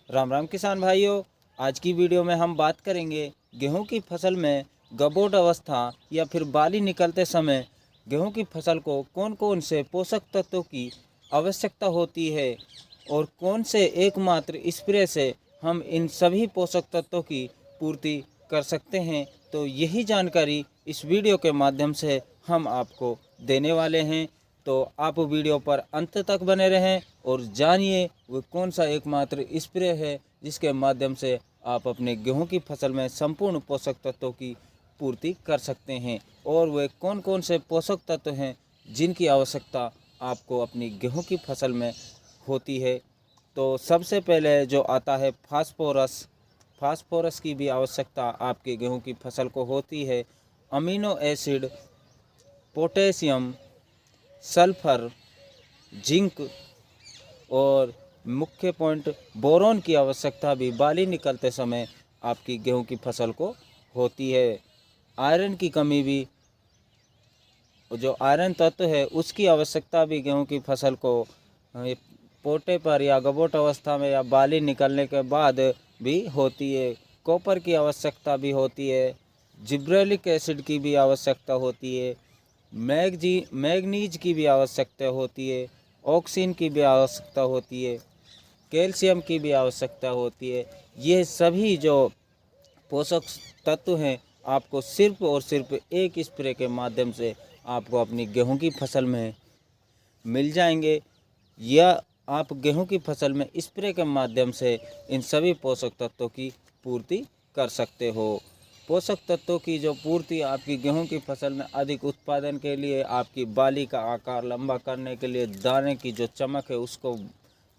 राम राम किसान भाइयों। आज की वीडियो में हम बात करेंगे गेहूं की फसल में गबोट अवस्था या फिर बाली निकलते समय गेहूं की फसल को कौन कौन से पोषक तत्वों की आवश्यकता होती है और कौन से एकमात्र स्प्रे से हम इन सभी पोषक तत्वों की पूर्ति कर सकते हैं। तो यही जानकारी इस वीडियो के माध्यम से हम आपको देने वाले हैं। तो आप वीडियो पर अंत तक बने रहें और जानिए वो कौन सा एकमात्र स्प्रे है जिसके माध्यम से आप अपने गेहूं की फसल में संपूर्ण पोषक तत्वों की पूर्ति कर सकते हैं और वे कौन कौन से पोषक तत्व हैं जिनकी आवश्यकता आपको अपनी गेहूं की फसल में होती है। तो सबसे पहले जो आता है फास्फोरस। फास्फोरस की भी आवश्यकता आपके गेहूं की फसल को होती है। Amino acid, potassium, sulphur, zinc और मुख्य पॉइंट बोरोन की आवश्यकता भी बाली निकलते समय आपकी गेहूं की फसल को होती है। आयरन की कमी भी, जो आयरन तत्व है उसकी आवश्यकता भी गेहूं की फसल को पोटे पर या गबोट अवस्था में या बाली निकलने के बाद भी होती है। कॉपर की आवश्यकता भी होती है। जिब्रेलिक एसिड की भी आवश्यकता होती है। मैग्नीज की भी आवश्यकता होती है। ऑक्सीन की भी आवश्यकता होती है। कैल्शियम की भी आवश्यकता होती है। ये सभी जो पोषक तत्व हैं आपको सिर्फ और सिर्फ एक स्प्रे के माध्यम से आपको अपनी गेहूं की फसल में मिल जाएंगे, या आप गेहूं की फसल में स्प्रे के माध्यम से इन सभी पोषक तत्वों की पूर्ति कर सकते हो। पोषक तत्वों की जो पूर्ति आपकी गेहूं की फसल में अधिक उत्पादन के लिए, आपकी बाली का आकार लंबा करने के लिए, दाने की जो चमक है उसको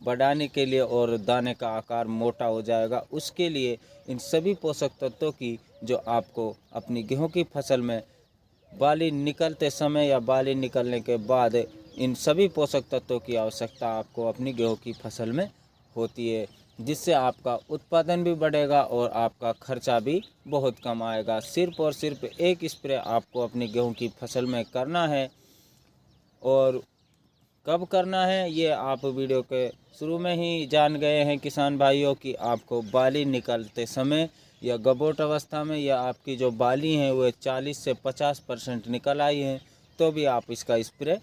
बढ़ाने के लिए और दाने का आकार मोटा हो जाएगा, उसके लिए इन सभी पोषक तत्वों की जो आपको अपनी गेहूं की फसल में बाली निकलते समय या बाली निकलने के बाद इन सभी पोषक तत्वों की आवश्यकता आपको अपनी गेहूं की फसल में होती है, जिससे आपका उत्पादन भी बढ़ेगा और आपका खर्चा भी बहुत कम आएगा। सिर्फ और सिर्फ एक स्प्रे आपको अपनी गेहूं की फसल में करना है, और कब करना है ये आप वीडियो के शुरू में ही जान गए हैं किसान भाइयों कि आपको बाली निकलते समय या गबोट अवस्था में, या आपकी जो बाली हैं वो 40 से 50% निकल आई हैं, तो भी आप इसका स्प्रे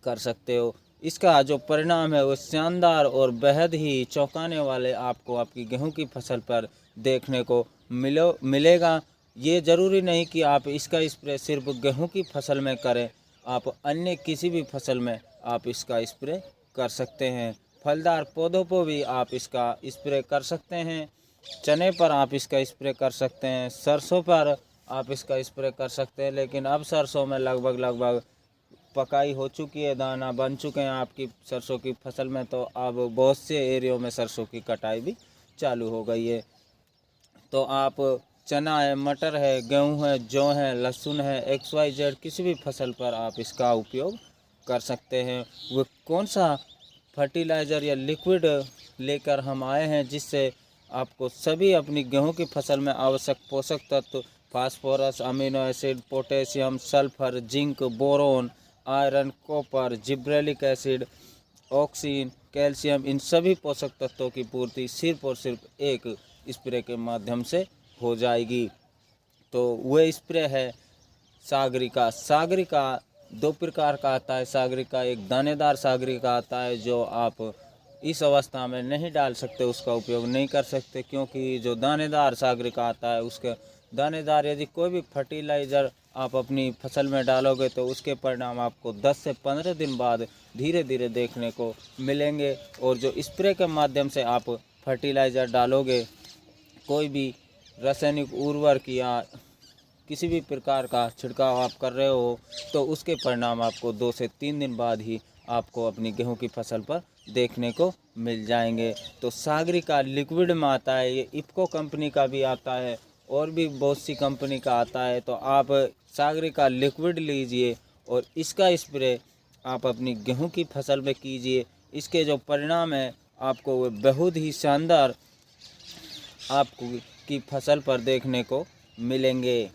कर सकते हो। इसका जो परिणाम है वो शानदार और बेहद ही चौंकाने वाले आपको आपकी गेहूं की फसल पर देखने को मिलेगा। ये ज़रूरी नहीं कि आप इसका स्प्रे सिर्फ गेहूं की फसल में करें, आप अन्य किसी भी फसल में आप इसका स्प्रे कर सकते हैं। फलदार पौधों पर भी आप इसका स्प्रे कर सकते हैं। चने पर आप इसका स्प्रे कर सकते हैं। सरसों पर आप इसका स्प्रे कर सकते हैं, लेकिन अब सरसों में लगभग पकाई हो चुकी है, दाना बन चुके हैं आपकी सरसों की फसल में, तो अब बहुत से एरियो में सरसों की कटाई भी चालू हो गई है। तो आप चना है, मटर है, गेहूं है, जौ है, लहसुन है, XYZ किसी भी फसल पर आप इसका उपयोग कर सकते हैं। वो कौन सा फर्टिलाइज़र या लिक्विड लेकर हम आए हैं जिससे आपको सभी अपनी गेहूं की फसल में आवश्यक पोषक तत्व phosphorus, amino acid, potassium, sulphur, zinc, boron, iron, copper, gibberellic acid, auxin, calcium, इन सभी पोषक तत्वों की पूर्ति सिर्फ और सिर्फ एक स्प्रे के माध्यम से हो जाएगी। तो वह स्प्रे है सागरिका। सागरिका दो प्रकार का आता है। सागरिका एक दानेदार सागरिका आता है जो आप इस अवस्था में नहीं डाल सकते, उसका उपयोग नहीं कर सकते, क्योंकि जो दानेदार सागरिका आता है उसके दानेदार यदि कोई भी फर्टिलाइज़र आप अपनी फसल में डालोगे तो उसके परिणाम आपको 10 से 15 दिन बाद धीरे धीरे देखने को मिलेंगे। और जो स्प्रे के माध्यम से आप फर्टिलाइज़र डालोगे, कोई भी रासायनिक उर्वरक या किसी भी प्रकार का छिड़काव आप कर रहे हो, तो उसके परिणाम आपको 2 से 3 दिन बाद ही आपको अपनी गेहूं की फसल पर देखने को मिल जाएंगे। तो सागरिका लिक्विड में आता है, ये इफ्को कंपनी का भी आता है और भी बहुत सी कंपनी का आता है। तो आप सागरिका लिक्विड लीजिए और इसका स्प्रे आप अपनी गेहूं की फसल में कीजिए। इसके जो परिणाम है आपको वो बहुत ही शानदार आपको की फसल पर देखने को मिलेंगे।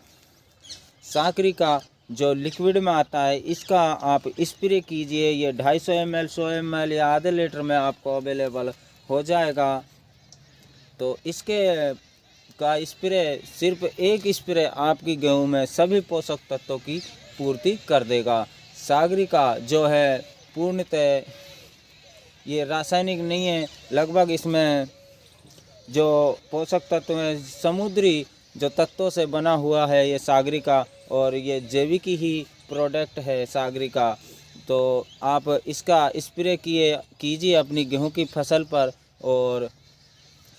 सागरिका जो लिक्विड में आता है इसका आप स्प्रे कीजिए। ये 250 ml, 100 ml या आधे लीटर में आपको अवेलेबल हो जाएगा। तो इसके का स्प्रे सिर्फ एक स्प्रे आपकी गेहूं में सभी पोषक तत्वों की पूर्ति कर देगा। सागरिका जो है पूर्णतः ये रासायनिक नहीं है, लगभग इसमें जो पोषक तत्व हैं समुद्री जो तत्वों से बना हुआ है ये सागरिका, और ये जैविक ही प्रोडक्ट है सागरिका। तो आप इसका स्प्रे कीजिए अपनी गेहूं की फसल पर, और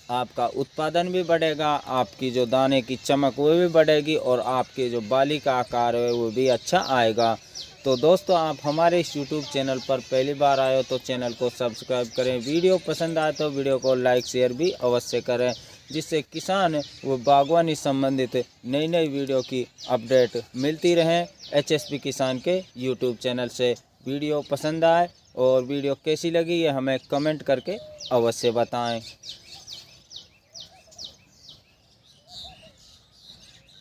आपका उत्पादन भी बढ़ेगा, आपकी जो दाने की चमक वो भी बढ़ेगी, और आपके जो बाली का आकार है वो भी अच्छा आएगा। तो दोस्तों, आप हमारे इस YouTube चैनल पर पहली बार आए हो तो चैनल को सब्सक्राइब करें। वीडियो पसंद आए तो वीडियो को लाइक शेयर भी अवश्य करें, जिससे किसान व बागवानी संबंधित नई नई वीडियो की अपडेट मिलती रहें HSP किसान के YouTube चैनल से। वीडियो पसंद आए और वीडियो कैसी लगी ये हमें कमेंट करके अवश्य बताएं।